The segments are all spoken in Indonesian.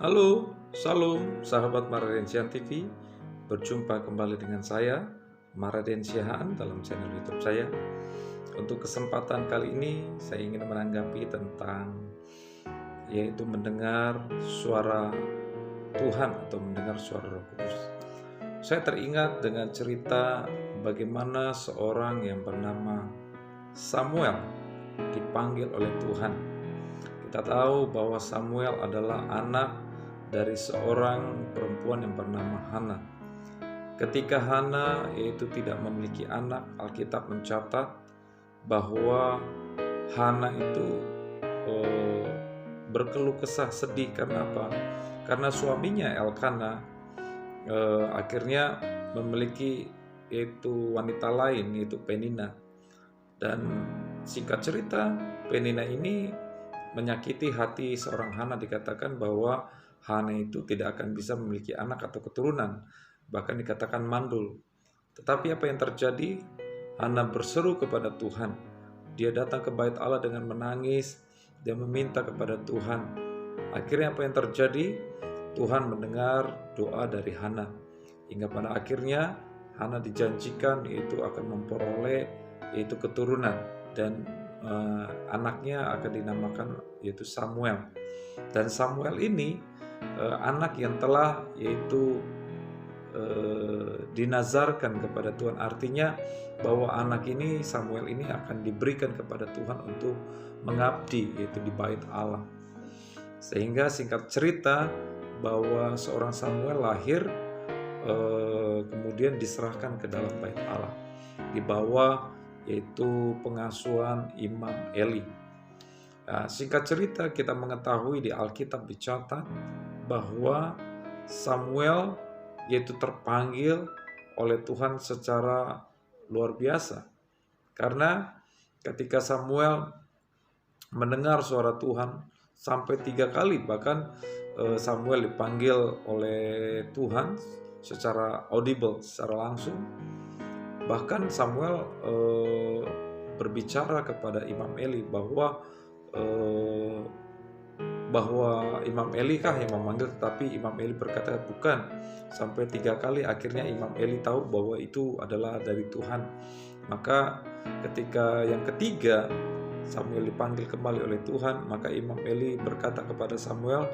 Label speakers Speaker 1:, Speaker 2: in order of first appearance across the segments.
Speaker 1: Halo, salam sahabat Maradensian TV. Berjumpa kembali dengan saya, Maradensiaan, dalam channel YouTube saya. Untuk kesempatan kali ini, saya ingin menanggapi tentang yaitu mendengar suara Tuhan atau mendengar suara Roh Kudus. Saya teringat dengan cerita bagaimana seorang yang bernama Samuel dipanggil oleh Tuhan. Kita tahu bahwa Samuel adalah anak dari seorang perempuan yang bernama Hana. Ketika Hana yaitu tidak memiliki anak, Alkitab mencatat bahwa Hana itu berkeluh kesah, sedih. Karena apa? Karena suaminya Elkana akhirnya memiliki yaitu wanita lain, yaitu Penina. Dan singkat cerita, Penina ini menyakiti hati seorang Hana. Dikatakan bahwa Hana itu tidak akan bisa memiliki anak atau keturunan, bahkan dikatakan mandul. Tetapi apa yang terjadi? Hana berseru kepada Tuhan. Dia datang ke bait Allah dengan menangis. Dia meminta kepada Tuhan. Akhirnya apa yang terjadi? Tuhan mendengar doa dari Hana. Hingga pada akhirnya Hana dijanjikan yaitu akan memperoleh yaitu keturunan, dan anaknya akan dinamakan yaitu Samuel. Dan Samuel ini anak yang telah yaitu dinazarkan kepada Tuhan. Artinya bahwa anak ini, Samuel ini, akan diberikan kepada Tuhan untuk mengabdi yaitu di bait Allah. Sehingga singkat cerita bahwa seorang Samuel lahir, kemudian diserahkan ke dalam bait Allah di bawah yaitu pengasuhan Imam Eli. Nah, singkat cerita kita mengetahui di Alkitab dicatat bahwa Samuel yaitu terpanggil oleh Tuhan secara luar biasa. Karena ketika Samuel mendengar suara Tuhan sampai 3 kali, bahkan Samuel dipanggil oleh Tuhan secara audible, secara langsung. Bahkan Samuel berbicara kepada Imam Eli bahwa Imam Eli kah yang memanggil, tetapi Imam Eli berkata bukan. Sampai 3 kali akhirnya Imam Eli tahu bahwa itu adalah dari Tuhan. Maka ketika yang ketiga Samuel dipanggil kembali oleh Tuhan, maka Imam Eli berkata kepada Samuel,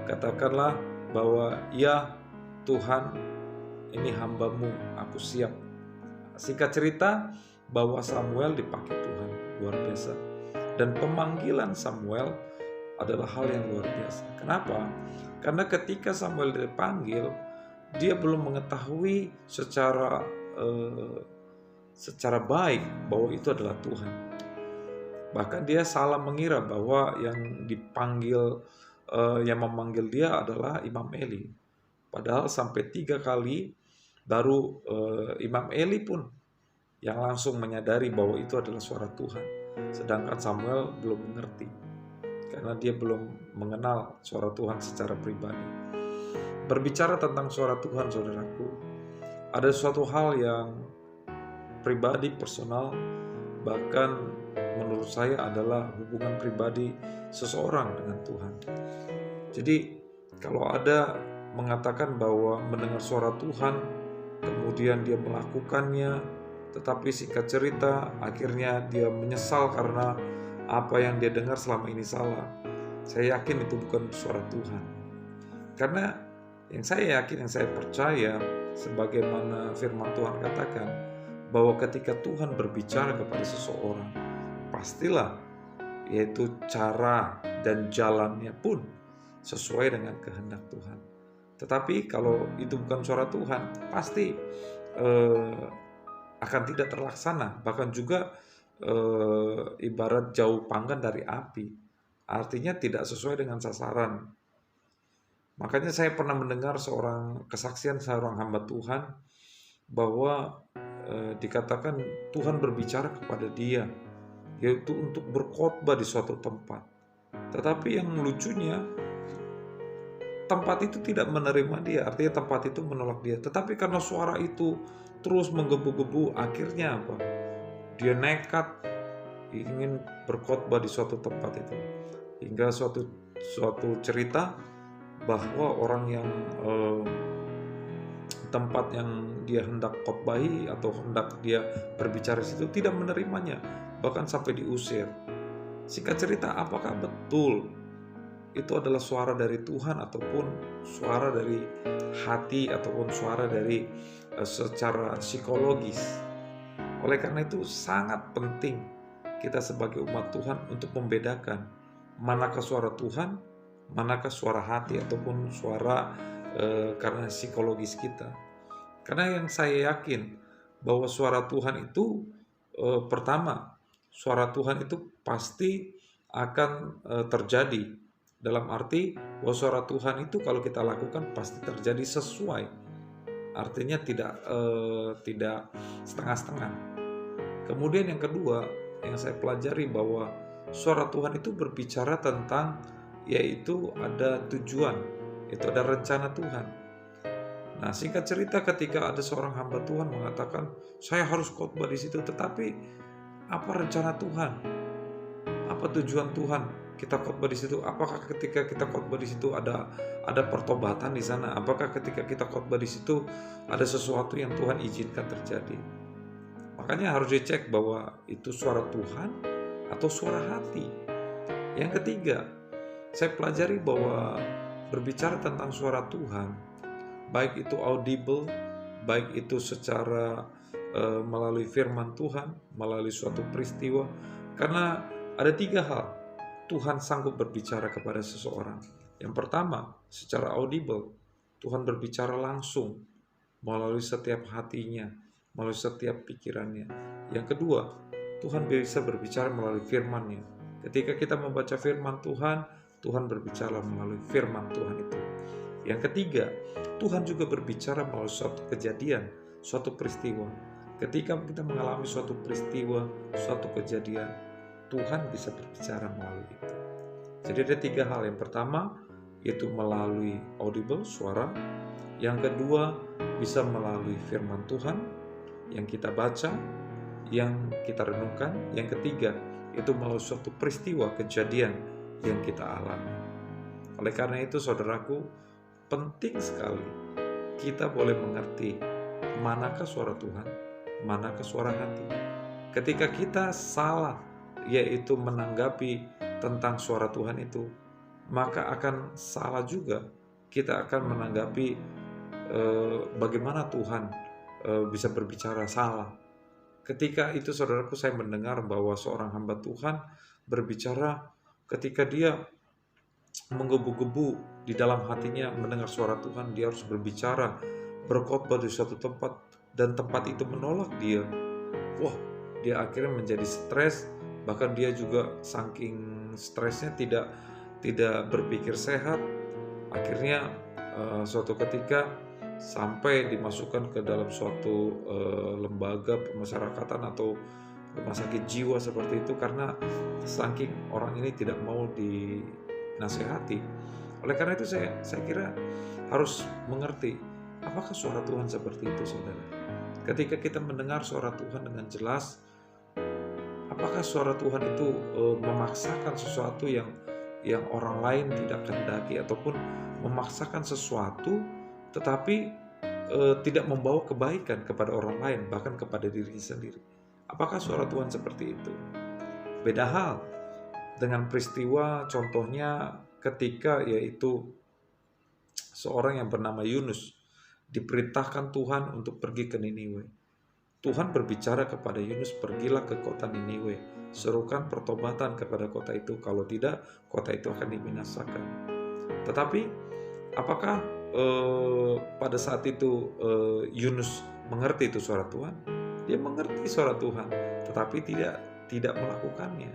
Speaker 1: katakanlah bahwa ya Tuhan, ini hambamu, aku siap. Singkat cerita bahwa Samuel dipakai Tuhan luar biasa. Dan pemanggilan Samuel adalah hal yang luar biasa. Kenapa? Karena ketika Samuel dipanggil, dia belum mengetahui secara baik bahwa itu adalah Tuhan. Bahkan dia salah mengira bahwa yang dipanggil, yang memanggil dia adalah Imam Eli. Padahal sampai 3 kali baru Imam Eli pun yang langsung menyadari bahwa itu adalah suara Tuhan. Sedangkan Samuel belum mengerti, karena dia belum mengenal suara Tuhan secara pribadi. Berbicara tentang suara Tuhan, saudaraku, ada suatu hal yang pribadi, personal, bahkan menurut saya adalah hubungan pribadi seseorang dengan Tuhan. Jadi kalau ada mengatakan bahwa mendengar suara Tuhan, kemudian dia melakukannya, tetapi singkat cerita akhirnya dia menyesal karena apa yang dia dengar selama ini salah, saya yakin itu bukan suara Tuhan. Karena yang saya yakin, yang saya percaya, sebagaimana firman Tuhan katakan, bahwa ketika Tuhan berbicara kepada seseorang, pastilah yaitu cara dan jalannya pun sesuai dengan kehendak Tuhan. Tetapi kalau itu bukan suara Tuhan, pasti akan tidak terlaksana. Bahkan juga ibarat jauh panggang dari api, artinya tidak sesuai dengan sasaran. Makanya saya pernah mendengar kesaksian seorang hamba Tuhan bahwa dikatakan Tuhan berbicara kepada dia, yaitu untuk berkhotbah di suatu tempat. Tetapi yang lucunya, tempat itu tidak menerima dia, artinya tempat itu menolak dia. Tetapi karena suara itu terus menggebu-gebu, akhirnya apa? Dia nekat ingin berkhotbah di suatu tempat itu. Hingga suatu cerita bahwa orang yang tempat yang dia hendak khotbahi atau hendak dia berbicara di situ tidak menerimanya, bahkan sampai diusir. Singkat cerita, apakah betul itu adalah suara dari Tuhan ataupun suara dari hati ataupun suara dari secara psikologis? Oleh karena itu sangat penting kita sebagai umat Tuhan untuk membedakan manakah suara Tuhan, manakah suara hati ataupun suara karena psikologis kita. Karena yang saya yakin bahwa suara Tuhan itu pertama, suara Tuhan itu pasti akan terjadi, dalam arti bahwa suara Tuhan itu kalau kita lakukan pasti terjadi sesuai, artinya tidak setengah-setengah. Kemudian yang kedua yang saya pelajari bahwa suara Tuhan itu berbicara tentang yaitu ada tujuan, itu ada rencana Tuhan. Nah, singkat cerita, ketika ada seorang hamba Tuhan mengatakan saya harus khotbah di situ, tetapi apa rencana Tuhan? Apa tujuan Tuhan kita khotbah di situ? Apakah ketika kita khotbah di situ ada pertobatan di sana? Apakah ketika kita khotbah di situ ada sesuatu yang Tuhan izinkan terjadi? Makanya harus dicek bahwa itu suara Tuhan atau suara hati. Yang ketiga, saya pelajari bahwa berbicara tentang suara Tuhan, baik itu audible, baik itu secara melalui firman Tuhan, melalui suatu peristiwa. Karena ada 3 hal Tuhan sanggup berbicara kepada seseorang. Yang pertama, secara audible, Tuhan berbicara langsung melalui setiap hatinya, melalui setiap pikirannya. Yang kedua, Tuhan bisa berbicara melalui firman-Nya. Ketika kita membaca firman Tuhan, Tuhan berbicara melalui firman Tuhan itu. Yang ketiga, Tuhan juga berbicara melalui suatu kejadian, suatu peristiwa. Ketika kita mengalami suatu peristiwa, suatu kejadian, Tuhan bisa berbicara melalui itu. Jadi ada 3 hal. Yang pertama, yaitu melalui audible, suara. Yang kedua, bisa melalui firman Tuhan yang kita baca, yang kita renungkan. Yang ketiga, itu melalui suatu peristiwa, kejadian yang kita alami. Oleh karena itu, saudaraku, penting sekali kita boleh mengerti manakah suara Tuhan, manakah suara hati. Ketika kita salah, yaitu menanggapi tentang suara Tuhan itu, maka akan salah juga kita akan menanggapi bagaimana Tuhan bisa berbicara salah. Ketika itu, saudaraku, saya mendengar bahwa seorang hamba Tuhan berbicara ketika dia menggebu-gebu di dalam hatinya mendengar suara Tuhan, dia harus berbicara, berkhotbah di suatu tempat, dan tempat itu menolak dia. Wah, dia akhirnya menjadi stres, bahkan dia juga saking stresnya tidak berpikir sehat. Akhirnya suatu ketika sampai dimasukkan ke dalam suatu lembaga pemasyarakatan atau rumah sakit jiwa seperti itu, karena saking orang ini tidak mau dinasehati. Oleh karena itu saya kira harus mengerti apakah suara Tuhan seperti itu, saudara. Ketika kita mendengar suara Tuhan dengan jelas, apakah suara Tuhan itu memaksakan sesuatu yang orang lain tidak kehendaki, ataupun memaksakan sesuatu tetapi tidak membawa kebaikan kepada orang lain, bahkan kepada diri sendiri? Apakah suara Tuhan seperti itu? Beda hal dengan peristiwa, contohnya ketika yaitu seorang yang bernama Yunus diperintahkan Tuhan untuk pergi ke Niniwe. Tuhan berbicara kepada Yunus, pergilah ke kota Niniwe, serukan pertobatan kepada kota itu, kalau tidak kota itu akan dibinasakan. Tetapi apakah pada saat itu Yunus mengerti itu suara Tuhan? Dia mengerti suara Tuhan, tetapi tidak melakukannya.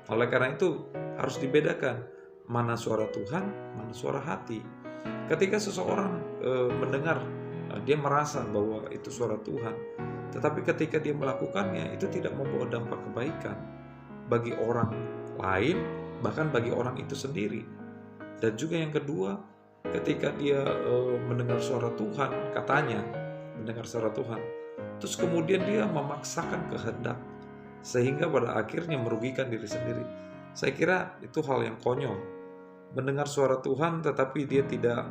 Speaker 1: Oleh karena itu harus dibedakan mana suara Tuhan, mana suara hati. Ketika seseorang mendengar, dia merasa bahwa itu suara Tuhan, tetapi ketika dia melakukannya, itu tidak membawa dampak kebaikan bagi orang lain, bahkan bagi orang itu sendiri. Dan juga yang kedua, ketika dia mendengar suara Tuhan, katanya mendengar suara Tuhan, terus kemudian dia memaksakan kehendak, sehingga pada akhirnya merugikan diri sendiri. Saya kira itu hal yang konyol. mendengar suara Tuhan tetapi dia tidak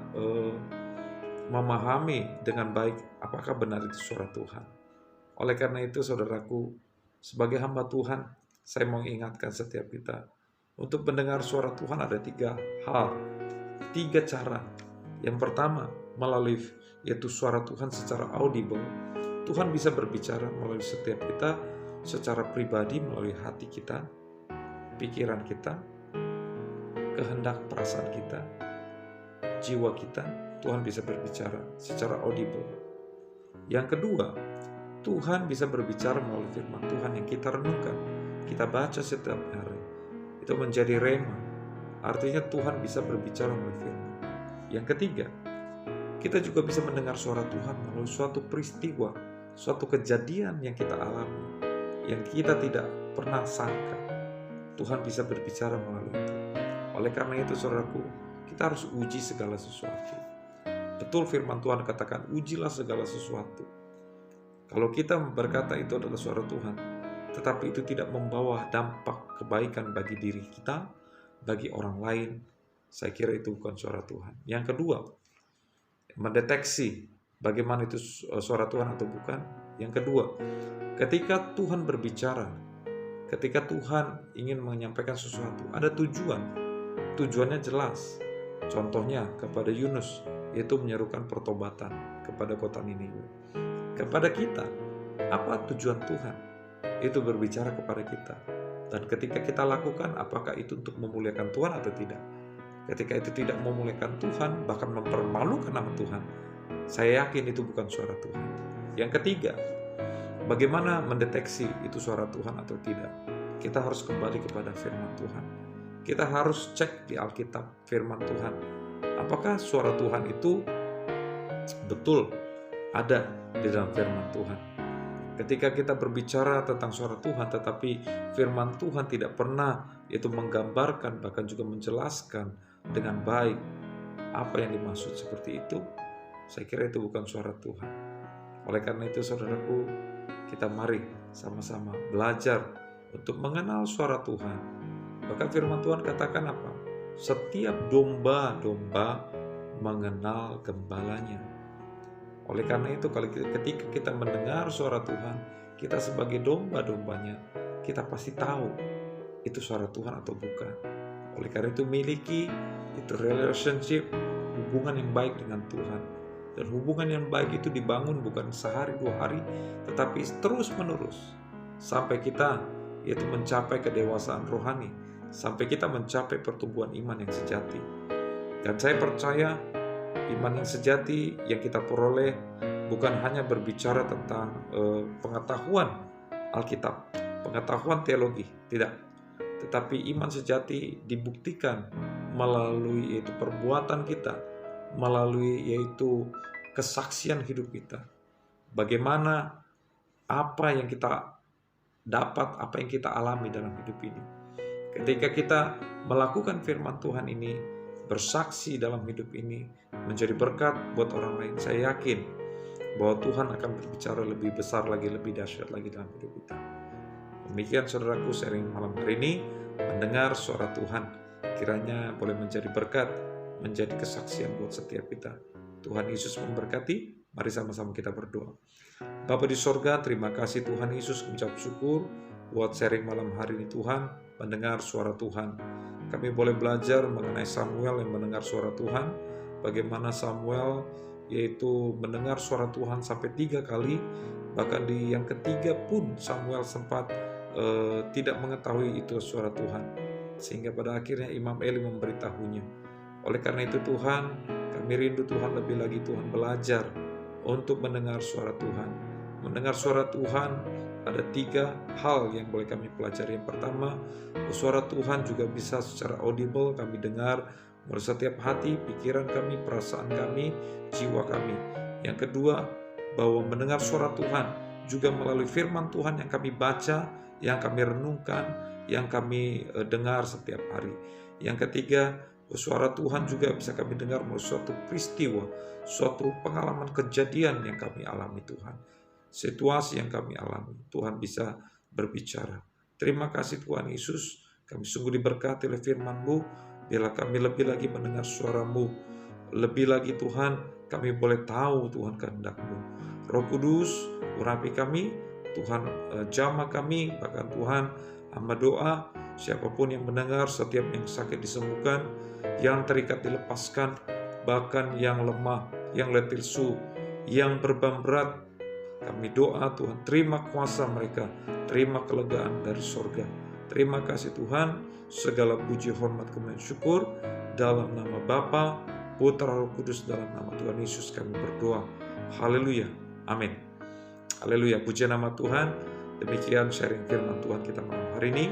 Speaker 1: memahami dengan baik apakah benar itu suara Tuhan. Oleh karena itu saudaraku, sebagai hamba Tuhan, saya mau ingatkan setiap kita, untuk mendengar suara Tuhan ada 3 hal, 3 cara. Yang pertama, melalui yaitu suara Tuhan secara audible. Tuhan bisa berbicara melalui setiap kita secara pribadi, melalui hati kita, pikiran kita, kehendak perasaan kita, jiwa kita. Tuhan bisa berbicara secara audible. Yang kedua, Tuhan bisa berbicara melalui firman Tuhan yang kita renungkan, kita baca setiap hari. Itu menjadi rema. Artinya Tuhan bisa berbicara melalui firman. Yang ketiga, kita juga bisa mendengar suara Tuhan melalui suatu peristiwa, suatu kejadian yang kita alami, yang kita tidak pernah sangka. Tuhan bisa berbicara melalui itu. Oleh karena itu saudaraku, kita harus uji segala sesuatu. Betul firman Tuhan katakan, ujilah segala sesuatu. Kalau kita berkata itu adalah suara Tuhan, tetapi itu tidak membawa dampak kebaikan bagi diri kita, bagi orang lain, saya kira itu bukan suara Tuhan. Yang kedua, mendeteksi bagaimana itu suara Tuhan atau bukan. Yang kedua, ketika Tuhan berbicara, ketika Tuhan ingin menyampaikan sesuatu, ada tujuan. Tujuannya jelas. Contohnya kepada Yunus, yaitu menyerukan pertobatan kepada kota Niniwe. Kepada kita, apa tujuan Tuhan? Itu berbicara kepada kita. Dan ketika kita lakukan, apakah itu untuk memuliakan Tuhan atau tidak? Ketika itu tidak memuliakan Tuhan, bahkan mempermalukan nama Tuhan, saya yakin itu bukan suara Tuhan. Yang ketiga, bagaimana mendeteksi itu suara Tuhan atau tidak? Kita harus kembali kepada firman Tuhan. Kita harus cek di Alkitab firman Tuhan. Apakah suara Tuhan itu betul ada di dalam firman Tuhan? Ketika kita berbicara tentang suara Tuhan, tetapi firman Tuhan tidak pernah itu menggambarkan, bahkan juga menjelaskan dengan baik apa yang dimaksud seperti itu, saya kira itu bukan suara Tuhan. Oleh karena itu saudaraku, kita mari sama-sama belajar untuk mengenal suara Tuhan. Bahkan firman Tuhan katakan apa? Setiap domba-domba mengenal gembalanya. Oleh karena itu, ketika kita mendengar suara Tuhan, kita sebagai domba-dombanya, kita pasti tahu itu suara Tuhan atau bukan. Oleh karena itu, miliki itu relationship, hubungan yang baik dengan Tuhan. Dan hubungan yang baik itu dibangun bukan sehari 2 hari, tetapi terus menerus sampai kita yaitu mencapai kedewasaan rohani, sampai kita mencapai pertumbuhan iman yang sejati. Dan saya percaya iman yang sejati yang kita peroleh bukan hanya berbicara tentang pengetahuan Alkitab, pengetahuan teologi, tidak. Tetapi iman sejati dibuktikan melalui yaitu perbuatan kita, melalui yaitu kesaksian hidup kita. Bagaimana apa yang kita dapat, apa yang kita alami dalam hidup ini. Ketika kita melakukan firman Tuhan ini, bersaksi dalam hidup ini, menjadi berkat buat orang lain, saya yakin bahwa Tuhan akan berbicara lebih besar lagi, lebih dahsyat lagi dalam hidup kita. Demikian saudaraku, sharing malam hari ini, mendengar suara Tuhan, kiranya boleh menjadi berkat, menjadi kesaksian buat setiap kita. Tuhan Yesus memberkati. Mari sama-sama kita berdoa. Bapa di sorga, terima kasih Tuhan Yesus, mengucap syukur buat sharing malam hari ini Tuhan, mendengar suara Tuhan. Kami boleh belajar mengenai Samuel yang mendengar suara Tuhan, bagaimana Samuel yaitu mendengar suara Tuhan sampai 3 kali, bahkan di yang ketiga pun Samuel sempat tidak mengetahui itu suara Tuhan, sehingga pada akhirnya Imam Eli memberitahunya. Oleh karena itu Tuhan, kami rindu Tuhan lebih lagi Tuhan belajar untuk mendengar suara Tuhan. Mendengar suara Tuhan ada 3 hal yang boleh kami pelajari. Yang pertama, suara Tuhan juga bisa secara audible kami dengar melalui setiap hati, pikiran kami, perasaan kami, jiwa kami. Yang kedua, bahwa mendengar suara Tuhan juga melalui firman Tuhan yang kami baca, yang kami renungkan, yang kami dengar setiap hari. Yang ketiga, suara Tuhan juga bisa kami dengar melalui suatu peristiwa, suatu pengalaman kejadian yang kami alami Tuhan. Situasi yang kami alami, Tuhan bisa berbicara. Terima kasih Tuhan Yesus, kami sungguh diberkati oleh firman-Mu, Biarlah kami lebih lagi mendengar suara-Mu. Lebih lagi Tuhan, kami boleh tahu Tuhan kehendak-Mu. Roh Kudus, urapi kami, Tuhan jamah kami, bahkan Tuhan hamba doa, siapapun yang mendengar, setiap yang sakit disembuhkan, yang terikat dilepaskan, bahkan yang lemah, yang letih lesu, yang beban berat, kami doa Tuhan, terima kuasa mereka, terima kelegaan dari sorga. Terima kasih Tuhan, segala puji hormat kemuliaan syukur, dalam nama Bapa, Putra, Roh Kudus, dalam nama Tuhan Yesus kami berdoa. Haleluya, amin. Haleluya, puji nama Tuhan. Demikian sharing firman Tuhan kita malam hari ini.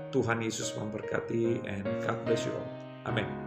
Speaker 1: Tuhan Yesus memberkati, and God bless you all. Amin.